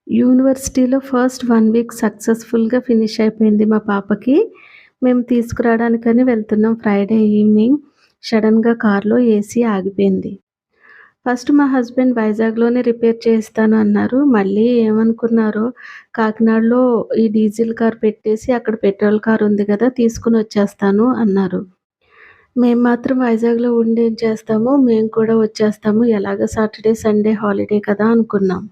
యూనివర్సిటీలో first 1 week సక్సెస్‌ఫుల్‌గా finish అయిపోయింది మా పాపకి. మేము తీసుకురావడానికని వెళ్తున్నాం ఫ్రైడే ఈవినింగ్. సడెన్‌గా కార్‌లో ఏసీ ఆగిపోయింది. ఫస్ట్ మా హస్బెండ్ వైజాగ్‌లోనే రిపేర్ చేయిస్తాను అన్నారు. మళ్ళీ ఏమనుకున్నారో కాకినాడలో ఈ డీజిల్ కార్ పెట్టేసి అక్కడ పెట్రోల్ కార్ ఉంది గదా! తీసుకొనొచ్చేస్తాను అన్నారు. మేము మాత్రం వైజాగ్‌లో ఉండి ఏం చేస్తాము, మేము కూడా వచ్చేస్తాము. ఎలాగో సాటర్‌డే, సండే హాలిడే కదా అనుకున్నాం.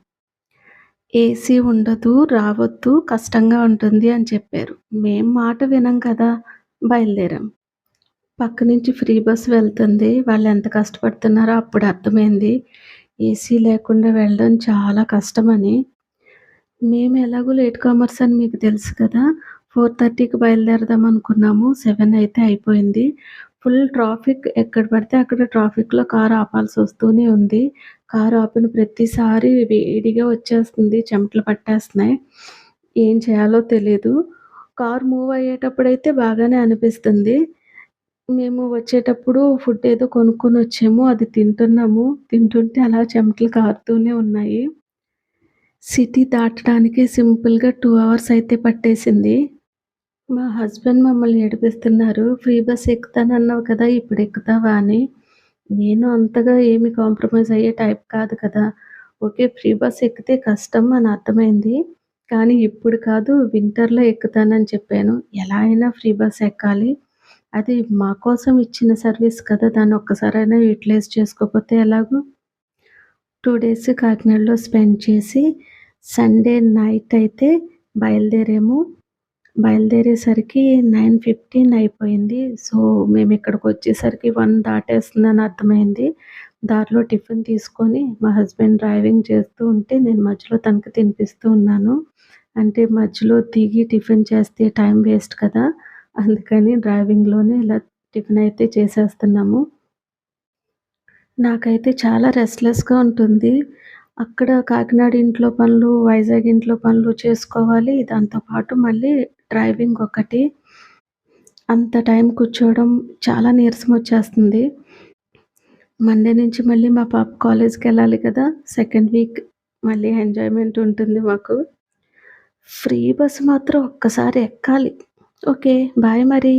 ఏసీ ఉండదు, రావొద్దు, కష్టంగా ఉంటుంది అని చెప్పారు. మేం మాట వినం కదా! బయలుదేరాం. పక్క నుంచి ఫ్రీ బస్ వెళ్తుంది. వాళ్ళెంత కష్టపడుతున్నారో అప్పుడు అర్థమైంది. ఏసీ లేకుండా వెళ్ళడం చాలా కష్టమని. మేము ఎలాగో లేట్ కమర్స్ అని మీకు తెలుసు కదా! 4:30కి బయలుదేరదాం అనుకున్నాము. 7 అయితే అయిపోయింది. ఫుల్ ట్రాఫిక్ ఎక్కడ పడితే అక్కడ ట్రాఫిక్‌లో కారు ఆపాల్సొస్తూనే ఉంది. కారు ఆపిన ప్రతిసారి వేడిగా వచ్చేస్తుంది. చెమటలు పట్టేస్తున్నాయి. ఏం చేయాలో తెలీదు. కారు మూవ్ అయ్యేటప్పుడైతే బాగానే అనిపిస్తుంది. మేము వచ్చేటప్పుడు ఫుడ్ ఏదో కొనుక్కొనొచ్చాము. అది తింటున్నాము. తింటుంటే అలా చెమటలు కారుతూనే ఉన్నాయి. సిటీ దాటడానికి సింపుల్‌గా 2 అవర్స్ అయితే పట్టేసింది. మా హస్బెండ్ మమ్మల్ని ఏడిపిస్తున్నారు. "ఫ్రీ బస్ ఎక్కుతానన్నావు కదా! ఇప్పుడు ఎక్కుతావా" అని. నేను అంతగా ఏమి కాంప్రమైజ్ అయ్యే టైప్ కాదు కదా! ఓకే. ఫ్రీ బస్ ఎక్కితే కష్టం అని అర్థమైంది. కానీ ఇప్పుడు కాదు వింటర్‌లో ఎక్కుతానని చెప్పాను. ఎలా అయినా ఫ్రీ బస్ ఎక్కాలి. అది మా కోసం ఇచ్చిన సర్వీస్ కదా! దాన్ని ఒక్కసారైనా యుటిలైజ్ చేసుకోకపోతే ఎలాగు? 2 డేస్ కాకినాడలో స్పెండ్ చేసి, సండే నైట్ అయితే బయలుదేరాము. బయలుదేరేసరికి 9:15 అయిపోయింది. సో, మేమిక్కడికొచ్చేసరికి 1 దాటేస్తుందని అర్థమైంది. దారిలో టిఫిన్ తీసుకొని మా హస్బెండ్ డ్రైవింగ్ చేస్తూ ఉంటే, నేను మధ్యలో తనకి తినిపిస్తూ ఉన్నాను. అంటే మధ్యలో దిగి టిఫిన్ చేస్తే టైం వేస్ట్ కదా! అందుకని డ్రైవింగ్‌లోనే ఇలా టిఫిన్ అయితే చేసేస్తున్నాము. నాకైతే చాలా రెస్ట్‌లెస్‌గా ఉంటుంది. అక్కడ కాకినాడ ఇంట్లో పనులు, వైజాగ్ ఇంట్లో పనులు చేసుకోవాలి. దాంతో పాటు మళ్ళీ డ్రైవింగ్ ఒకటి. అంత టైం కూర్చోవడం చాలా నీరసమొచ్చేస్తుంది. మండే నుంచి మళ్ళీ మా పాప కాలేజ్‌కెళ్ళాలి కదా! సెకండ్ వీక్ మళ్ళీ ఎంజాయ్‌మెంట్ ఉంటుంది మాకు. ఫ్రీ బస్ మాత్రం ఒక్కసారి ఎక్కాలి. ఓకే. బాయ్ మరి.